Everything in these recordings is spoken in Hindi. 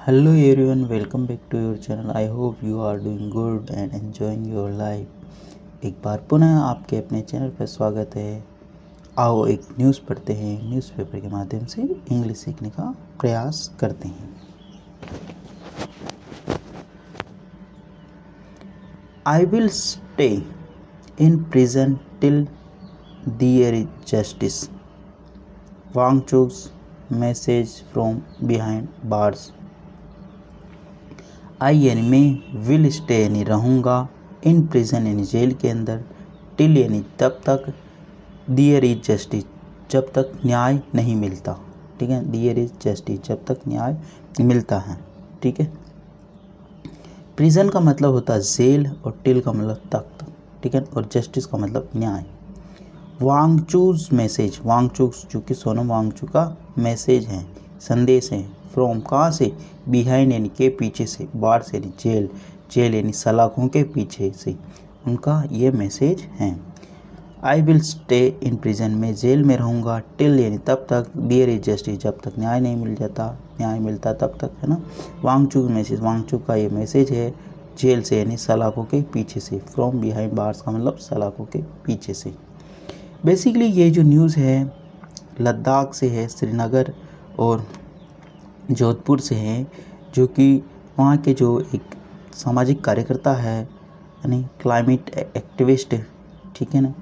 Hello everyone, welcome back to your channel. I hope you are doing good and enjoying your life. एक बार पुनः आपके अपने चैनल पर स्वागत है। आओ एक न्यूज़ पढ़ते हैं, न्यूज़पेपर के माध्यम से इंग्लिश सीखने का प्रयास करते हैं। I will stay in prison till there is justice. Wang Chuk's message from behind bars. आई यानी मैं, विल स्टे यानी रहूँगा, इन प्रिजन यानी जेल के अंदर, टिल यानी तब तक, दियर इज जस्टिस जब तक न्याय नहीं मिलता। ठीक है, दियर इज जस्टिस जब तक न्याय मिलता है। ठीक है, प्रिजन का मतलब होता है जेल और टिल का मतलब तक। ठीक है, और जस्टिस का मतलब न्याय। वांगचूज मैसेज, वांगचूज जो कि सोनम वांगचू का मैसेज है, संदेश है। फ्रॉम कहाँ से, बिहाइंड यानी के पीछे से, बार्स यानी जेल, जेल यानी सलाखों के पीछे से उनका ये मैसेज है। I will stay in prison, में जेल में रहूँगा, टिल यानी तब तक, डियर इज जस्टिस जब तक न्याय नहीं मिल जाता, न्याय मिलता तब तक, है ना। वांगचू मैसेज, वांगचू का ये मैसेज है, जेल से यानी सलाखों के पीछे से, फ्रॉम बिहाइंड बार्स का मतलब सलाखों के पीछे से। बेसिकली ये जो न्यूज़ है लद्दाख से है, श्रीनगर और जोधपुर से हैं, जो कि वहाँ के जो एक सामाजिक कार्यकर्ता है यानी क्लाइमेट एक्टिविस्ट, ठीक है ना,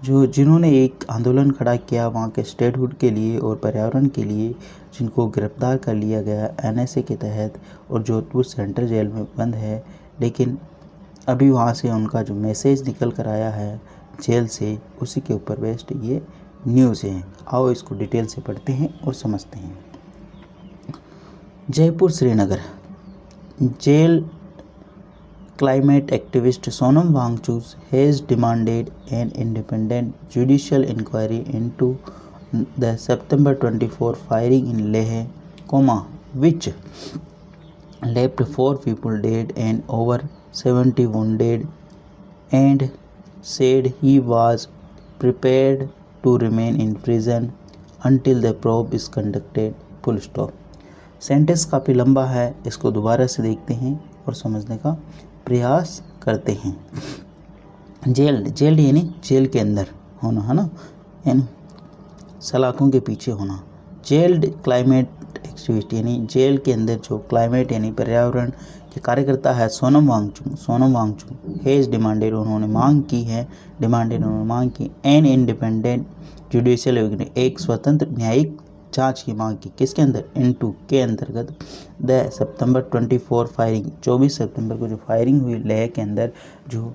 जिन्होंने एक आंदोलन खड़ा किया वहाँ के स्टेटहुड के लिए और पर्यावरण के लिए, जिनको गिरफ्तार कर लिया गया एनएसए के तहत और जोधपुर सेंट्रल जेल में बंद है। लेकिन अभी वहाँ से उनका जो मैसेज निकल कर आया है जेल से, उसी के ऊपर बेस्ड ये न्यूज़ है। आओ इसको डिटेल से पढ़ते हैं और समझते हैं। Jaipur Srinagar jail climate activist Sonam Wangchuk has demanded an independent judicial inquiry into the September 24 firing in Leh, which left 4 people dead and over 70 wounded, and said he was prepared to remain in prison until the probe is conducted. Full stop. Sentence काफ़ी लंबा है, इसको दोबारा से देखते हैं और समझने का प्रयास करते हैं। जेल यानी जेल के अंदर होना, है ना, यानी सलाखों के पीछे होना। जेल्ड क्लाइमेट एक्टिविस्ट यानी जेल के अंदर जो क्लाइमेट यानी पर्यावरण के कार्यकर्ता है सोनम वांगचुक हेज डिमांडेड, उन्होंने मांग की है, उन्होंने मांग की एन इंडिपेंडेंट जुडिशियल, एक स्वतंत्र न्यायिक जांच की मांग की। किसके अंदर, इनटू के अंतर्गत द सितंबर 24 फायरिंग, 24 सितंबर को जो फायरिंग हुई लेह के अंदर, जो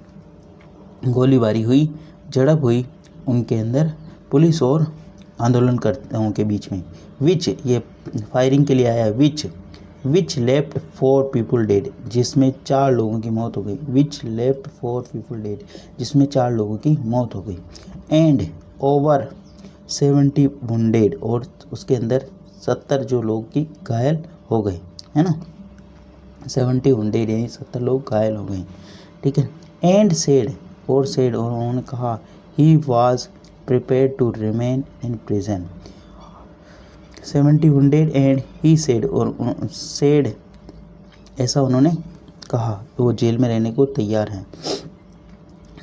गोलीबारी हुई, झड़प हुई, उनके अंदर पुलिस और आंदोलनकर्ताओं के बीच में। विच, ये फायरिंग के लिए आया, विच लेफ्ट 4 पीपल डेड, जिसमें 4 लोगों की मौत हो गई। विच लेफ्ट 4 पीपल डेड, जिसमें 4 लोगों की मौत हो गई। एंड ओवर 70 वुंडेड, और उसके अंदर 70 जो लोग की घायल हो गए, है ना। 70 वुंडेड यानी 70 लोग घायल हो गए। ठीक है, एंड सेड, और उन्होंने कहा, he was prepared to remain in prison. 70 wounded and he said, और सेड ऐसा उन्होंने कहा तो वो जेल में रहने को तैयार हैं।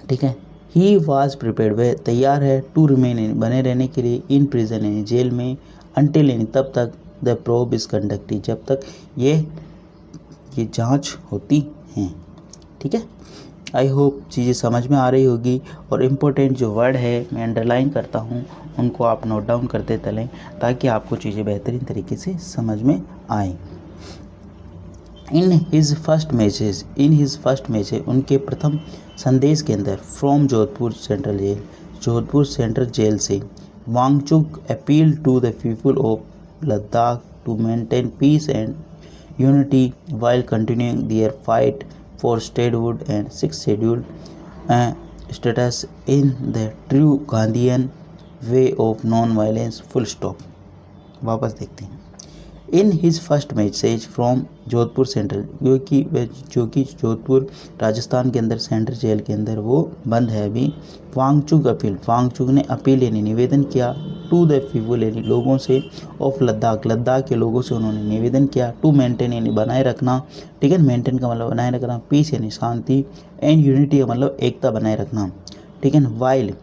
ठीक है, ही वॉज प्रिपेयर्ड, वह तैयार है, टू रिमेन बने रहने के लिए, इन प्रिजन यानी जेल में, अनटिल यानी तब तक, द प्रोब इज कंडक्टेड जब तक ये जांच होती हैं। ठीक है, आई होप चीज़ें समझ में आ रही होगी, और इम्पोर्टेंट जो वर्ड है मैं अंडरलाइन करता हूँ उनको आप नोट डाउन करते चलें ताकि आपको चीज़ें बेहतरीन तरीके से समझ में आएँ। इन हिज फर्स्ट मैसेज, उनके प्रथम संदेश के अंदर, फ्रॉम जोधपुर सेंट्रल जेल से, Wangchuk appeal to the people of Ladakh to maintain peace and unity while continuing their fight for statehood and 6th schedule status in the true Gandhian way of non violence. Full stop. वापस देखते हैं। In his first message from Jodhpur central, जो कि जोधपुर राजस्थान के अंदर सेंट्रल जेल के अंदर वो बंद है अभी। वांगचुक अपील, वांगचुक ने अपील यानी निवेदन किया टू द पीपल यानी लोगों से ऑफ लद्दाख, लद्दाख के लोगों से उन्होंने निवेदन किया टू मेंटेन यानी बनाए रखना, ठीक है, मेंटेन का मतलब बनाए रखना, पीस यानी शांति, एंड यूनिटी का मतलब एकता बनाए रखना, ठीक है ना। वाइल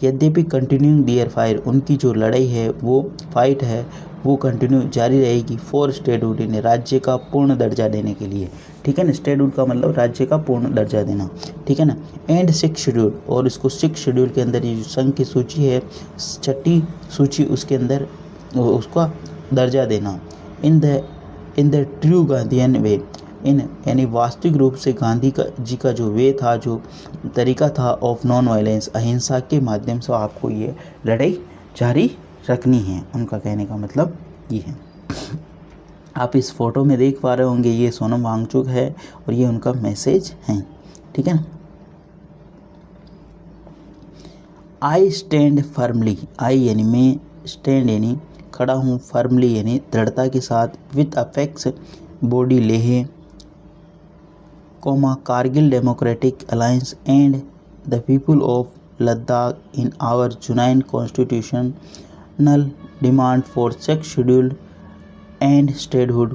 यद्यपि कंटिन्यूइंग दियर फायर, उनकी जो लड़ाई है वो फाइट है वो कंटिन्यू जारी रहेगी फॉर स्टेटहुड ने राज्य का पूर्ण दर्जा देने के लिए, ठीक है ना। स्टेटहुड का मतलब राज्य का पूर्ण दर्जा देना, ठीक है ना। एंड सिक्स शेड्यूल, और इसको सिक्स शेड्यूल के अंदर ये जो संघ की सूची है छठी सूची उसके अंदर उसका दर्जा देना। इन द ट्रू गांधीयन वे, इन यानी वास्तविक रूप से गांधी का जी का जो वे था, जो तरीका था ऑफ नॉन वायलेंस, अहिंसा के माध्यम से आपको ये लड़ाई जारी रखनी है। उनका कहने का मतलब ये है। आप इस फोटो में देख पा रहे होंगे ये सोनम वांगचुक है और ये उनका मैसेज है, ठीक है ना। आई स्टैंड फर्मली, आई यानी मैं, स्टैंड यानी खड़ा हूँ, फर्मली यानी दृढ़ता के साथ, with apex body Leh Kargil democratic alliance and the people of Ladakh in our genuine constitutional demand for six schedule and statehood,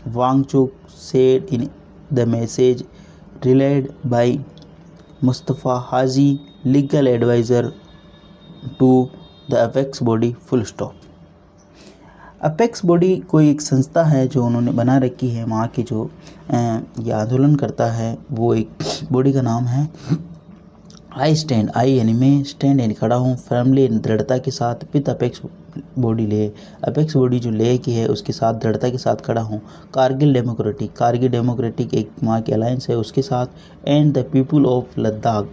Wangchuk said in the message relayed by Mustafa Haji, legal adviser to the apex body, full stop. Apex body कोई एक संस्था है जो उन्होंने बना रखी है, वहाँ के जो ये आंदोलन करता है वो एक बॉडी का नाम है। आई स्टैंड, आई यानी मैं, स्टैंड यानी खड़ा हूँ, फर्मली दृढ़ता के साथ, विद अपेक्स बॉडी ले, अपेक्स बॉडी जो ले की है उसके साथ दृढ़ता के साथ खड़ा हूँ, कारगिल डेमोक्रेटिक एक वहाँ की अलायंस है उसके साथ, and the people of Ladakh,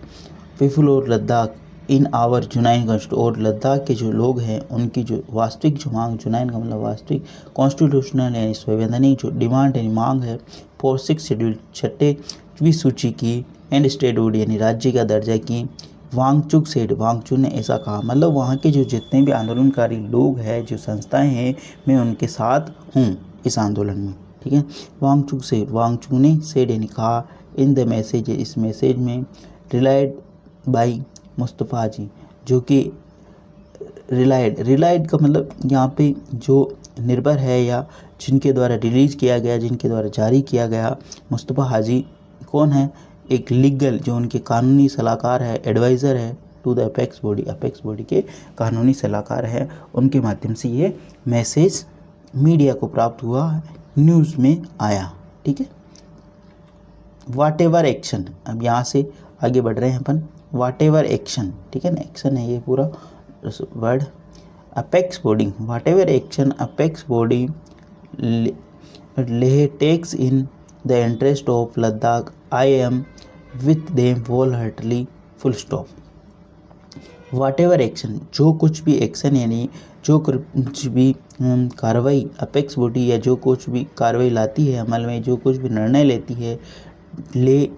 people और लद्दाख इन आवर जुनाइन कॉन्स्टिट्यूशन, और लद्दाख के जो लोग हैं उनकी जो वास्तविक जो मांग, जुनाइन का मतलब वास्तविक, कॉन्स्टिट्यूशनल यानी संवैधानिक जो डिमांड यानी मांग है फॉर सिक्स शेड्यूल, छठवीं सूची की, एंड स्टेटहुड यानी राज्य का दर्जा की। वांगचुक सेड, वांगचुक ने ऐसा कहा, मतलब वहाँ के जो जितने भी आंदोलनकारी लोग हैं, जो संस्थाएं हैं, मैं उनके साथ हूँ इस आंदोलन में, ठीक है। वांगचुक सेड, वांगचुक ने सेड यानी कहा, इन द मैसेज, इस मैसेज में, रिलाइड बाई मुस्तफ़ा जी, जो कि रिलाइड का मतलब यहाँ पे जो निर्भर है या जिनके द्वारा रिलीज़ किया गया, जिनके द्वारा जारी किया गया, मुस्तफ़ा हाजी कौन है, एक लीगल जो उनके कानूनी सलाहकार है, एडवाइज़र है टू द अपेक्स बॉडी के कानूनी सलाहकार है, उनके माध्यम से ये मैसेज मीडिया को प्राप्त हुआ, न्यूज़ में आया, ठीक है। वाट एवर एक्शन, अब यहाँ से आगे बढ़ रहे हैं अपन, वाट एवर एक्शन, ठीक है ना, एक्शन है ये पूरा word, apex body, whatever action apex body Leh takes in the interest of Ladakh, I am with them wholeheartedly, full stop. Whatever action, जो कुछ भी एक्शन यानी जो कुछ भी कार्रवाई अपेक्स बॉडी या जो कुछ भी कार्रवाई लाती है अमल में, जो कुछ भी निर्णय लेती है, ले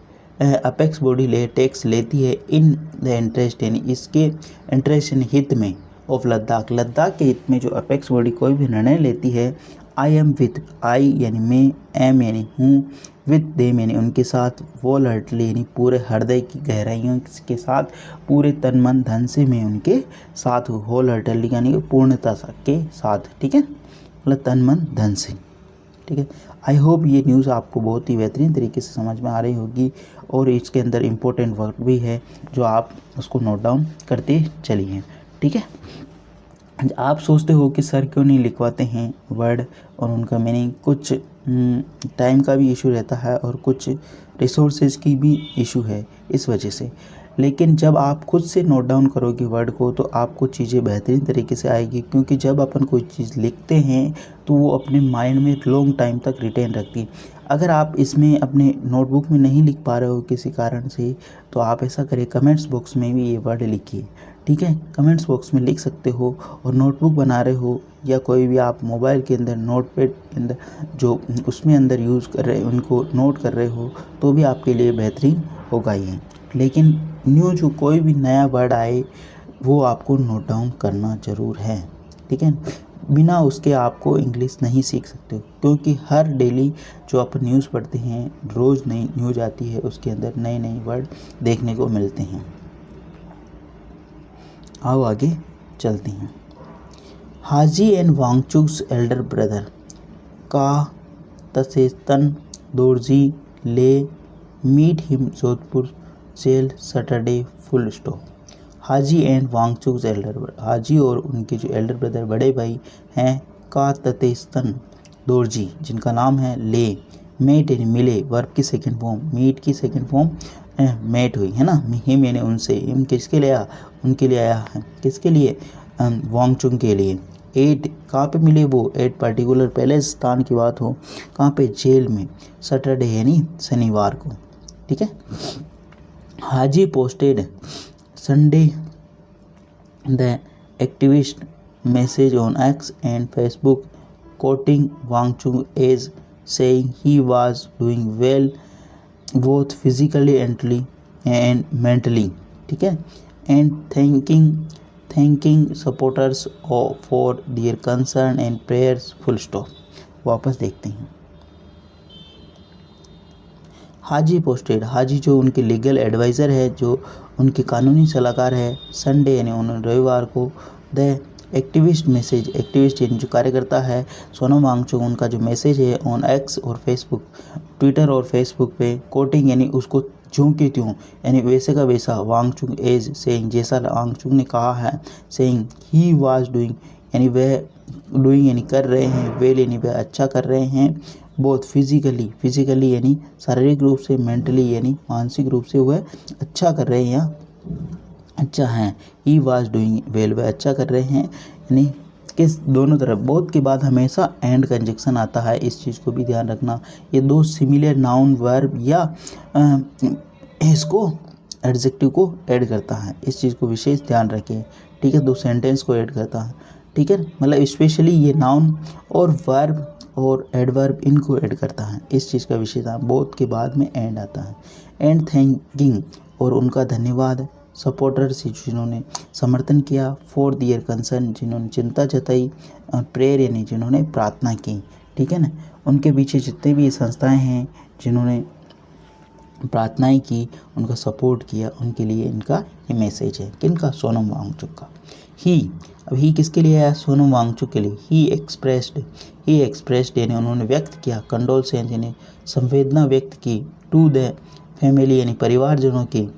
अपेक्स बॉडी ले टेक्स लेती है इन द इंटरेस्ट यानी इसके इंटरेस्ट यानी हित में, ऑफ लद्दाख, लद्दाख के हित में जो अपेक्स बॉडी कोई भी निर्णय लेती है, आई एम विथ, आई यानी मैं, एम यानी हूँ, विथ देम यानी उनके साथ, वोल हार्टली यानी पूरे हृदय की गहराइयों के साथ, पूरे तन मन धन से मैं उनके साथ हूँ, होल हार्टली यानी पूर्णता के साथ, ठीक है, मतलब तन मन धन से, ठीक है। आई होप ये न्यूज़ आपको बहुत ही बेहतरीन तरीके से समझ में आ रही होगी और इसके अंदर इम्पोर्टेंट वर्ड भी है जो आप उसको नोट डाउन करते चलिए, ठीक है। आप सोचते हो कि सर क्यों नहीं लिखवाते हैं वर्ड और उनका मीनिंग, कुछ टाइम का भी इशू रहता है और कुछ रिसोर्सेज की भी इशू है इस वजह से, लेकिन जब आप खुद से नोट डाउन करोगे वर्ड को तो आपको चीज़ें बेहतरीन तरीके से आएगी, क्योंकि जब अपन कोई चीज़ लिखते हैं तो वो अपने माइंड में लॉन्ग टाइम तक रिटेन रखती है। अगर आप इसमें अपने नोटबुक में नहीं लिख पा रहे हो किसी कारण से, तो आप ऐसा करें, कमेंट्स बॉक्स में भी ये वर्ड लिखिए, ठीक है, कमेंट्स बॉक्स में लिख सकते हो। और नोटबुक बना रहे हो या कोई भी आप मोबाइल के अंदर नोटपैड के अंदर जो उसमें अंदर यूज़ कर रहे हो, उनको नोट कर रहे हो, तो भी आपके लिए बेहतरीन होगा ये। लेकिन न्यू जो कोई भी नया वर्ड आए वो आपको नोट डाउन करना ज़रूर है, ठीक है। बिना उसके आपको इंग्लिश नहीं सीख सकते, क्योंकि हर डेली जो आप न्यूज़ पढ़ते हैं, रोज़ नई न्यूज़ आती है, उसके अंदर नए नए वर्ड देखने को मिलते हैं। आओ आगे चलते हैं। Haji and Wangchuk's elder brother का Tsetan Dorje Lay meet him Jodhpur jail Saturday full stop. Haji and Wangchuk's elder, Haji और उनके जो एल्डर ब्रदर बड़े भाई हैं का ततेस्तन दोरजी, जिनका नाम है ले, मेट यानी मिले, वर्ब की सेकंड फॉर्म, मीट की सेकंड फॉर्म मेट हुई है ना, हिम यानी उनसे, हिम किसके लिए आया, उनके लिए आया है, किसके लिए, वांगचुक के लिए। एट कहाँ पे मिले वो, एट पर्टिकुलर पहले स्थान की बात हो, कहाँ पे, जेल में, सैटरडे यानी शनिवार को, ठीक है। Haji posted Sunday the activist message on X and Facebook quoting Wangchuk as saying he was doing well both physically and mentally, ठीक है, and thanking supporters for their concern and prayers full stop। वापस देखते हैं। हाजी पोस्टेड, हाजी जो उनके लीगल एडवाइज़र है, जो उनके कानूनी सलाहकार है, संडे यानी उन्होंने रविवार को द एक्टिविस्ट मैसेज, एक्टिविस्ट यानी जो कार्यकर्ता है सोनम वांगचुक, उनका जो मैसेज है ऑन एक्स और फेसबुक, ट्विटर और फेसबुक पे, कोटिंग यानी उसको ज्यों के त्यों यानी वैसे का वैसा, वांगचुक एज सेइंग जैसा वांगचुक ने कहा है, सेइंग ही वाज डूइंग यानी वह, डूइंग यानी कर रहे हैं, वेल यानी वह अच्छा कर रहे हैं, बहुत फिजिकली यानी शारीरिक रूप से, मेंटली यानी मानसिक रूप से वह अच्छा कर रहे हैं या अच्छा हैं, ही वाज डूइंग वेल वह अच्छा कर रहे हैं, यानी किस, दोनों तरफ, बोथ के बाद हमेशा एंड कंजक्शन आता है, इस चीज़ को भी ध्यान रखना। ये दो सिमिलर नाउन वर्ब या इसको एडजेक्टिव को ऐड करता है, इस चीज़ को विशेष ध्यान रखें, ठीक है। दो सेंटेंस को ऐड करता है, ठीक है, मतलब स्पेशली ये नाउन और वर्ब और एडवर्ब इनको ऐड करता है, इस चीज़ का विशेष ध्यान, बोथ के बाद में एंड आता है। एंड थैंकिंग और उनका धन्यवाद, सपोर्टर्स जिन्होंने समर्थन किया, फॉर दियर कंसर्न जिन्होंने चिंता जताई, प्रेयर यानी जिन्होंने प्रार्थना की, ठीक है ना, उनके पीछे जितने भी संस्थाएं हैं जिन्होंने प्रार्थनाएं की, उनका सपोर्ट किया, उनके लिए इनका ये मैसेज है, किनका, सोनम वांगचुक का। ही, अब ही किसके लिए आया, सोनम वांगचुक के लिए। ही एक्सप्रेस्ड यानी उन्होंने व्यक्त किया, कंडोलेंस यानी संवेदना व्यक्त की, टू द फैमिली यानी परिवारजनों की,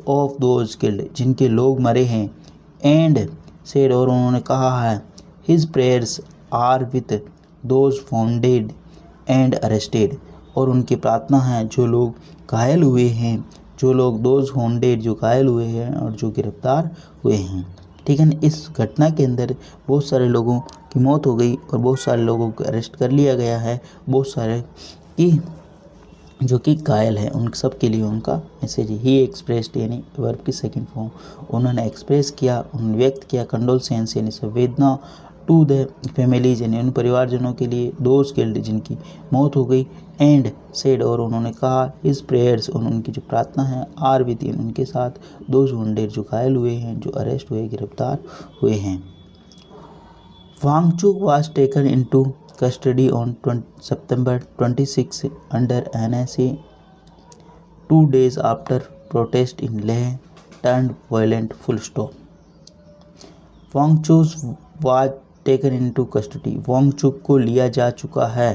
ऑफ दोज किल्ड जिनके लोग मरे हैं, एंड सेड और उन्होंने कहा है, his prayers are with those wounded and arrested और उनकी प्रार्थना है जो लोग घायल हुए हैं, जो लोग दोज फाउंडेड जो घायल हुए हैं और जो गिरफ्तार हुए हैं, ठीक है ना। इस घटना के अंदर बहुत सारे लोगों की मौत हो गई और बहुत सारे लोगों को अरेस्ट कर लिया गया है, बहुत सारे की जो कि घायल है, उन सब के लिए उनका मैसेज ही एक्सप्रेस्ड यानी वर्ब की सेकंड फॉर्म, उन्होंने एक्सप्रेस किया, उन्होंने व्यक्त किया, कंडोलेंस यानी संवेदना, टू द फैमिलीज यानी उन परिवारजनों के लिए, दोज किल्ड जिनकी मौत हो गई, एंड सेड और उन्होंने कहा, हिज प्रेयर्स और उनकी जो प्रार्थना है, आर विद इन उनके साथ, दोज वुंडेड जो घायल हुए हैं, जो अरेस्ट हुए, गिरफ्तार हुए हैं। Wangchuk was taken into custody on September 26 under NSA 2 days after protest in Leh turned violent full stop। Wangchuk was taken into custody, Wangchuk को लिया जा चुका है,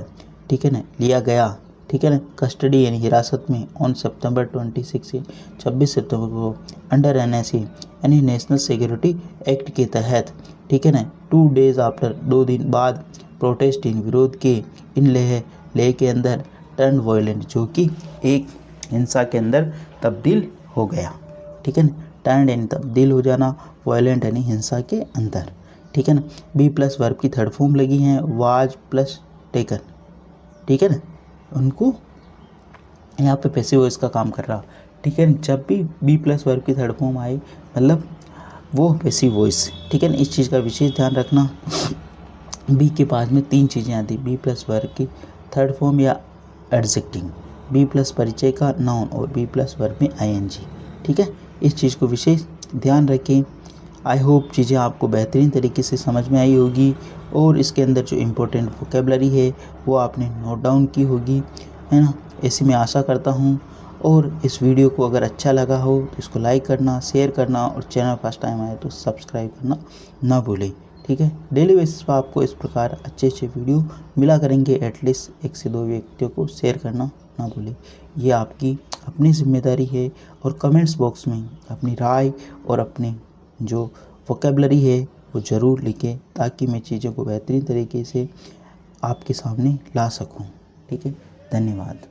ठीक है ना, लिया गया, ठीक है ना, कस्टडी यानी हिरासत में, ऑन सितंबर 26 सितंबर को, अंडर NSA यानी नेशनल सिक्योरिटी एक्ट के तहत, ठीक है ना, 2 days आफ्टर 2 दिन बाद, प्रोटेस्ट इन विरोध के, इन लेह के अंदर, टर्न वायलेंट जो कि एक हिंसा के अंदर तब्दील हो गया, ठीक है ना, टर्न यानी तब्दील हो जाना, वायलेंट यानी हिंसा के अंदर, ठीक है ना। बी प्लस वर्ब की थर्ड फॉर्म लगी है, वाज प्लस टेकन, ठीक है ना, उनको यहाँ पे पैसिव वॉइस का काम कर रहा, ठीक है। जब भी बी प्लस वर्ब की थर्ड फॉर्म आई मतलब वो पैसिव वॉइस, ठीक है ना, इस चीज़ का विशेष ध्यान रखना। बी के पास में 3 चीज़ें आती, बी प्लस वर्ब की थर्ड फॉर्म या एडजेक्टिव, बी प्लस परिचय का नाउन और बी प्लस वर्ब में ING, ठीक है, इस चीज़ को विशेष ध्यान रखें। आई होप चीज़ें आपको बेहतरीन तरीके से समझ में आई होगी और इसके अंदर जो इम्पोर्टेंट वोकेबलरी है वो आपने नोट डाउन की होगी, है ना। ऐसी मैं आशा करता हूँ। और इस वीडियो को अगर अच्छा लगा हो तो इसको लाइक करना, शेयर करना और चैनल फर्स्ट टाइम आए तो सब्सक्राइब करना ना भूलें। ठीक है, डेली बेसिस पर आपको इस प्रकार अच्छे अच्छे वीडियो मिला करेंगे। एटलीस्ट 1 से 2 व्यक्तियों को शेयर करना ना भूलें। ये आपकी अपनी जिम्मेदारी है। और कमेंट्स बॉक्स में अपनी राय और अपनी जो वोकेबलरी है वो ज़रूर लिखें, ताकि मैं चीज़ों को बेहतरीन तरीके से आपके सामने ला सकूं। ठीक है, धन्यवाद।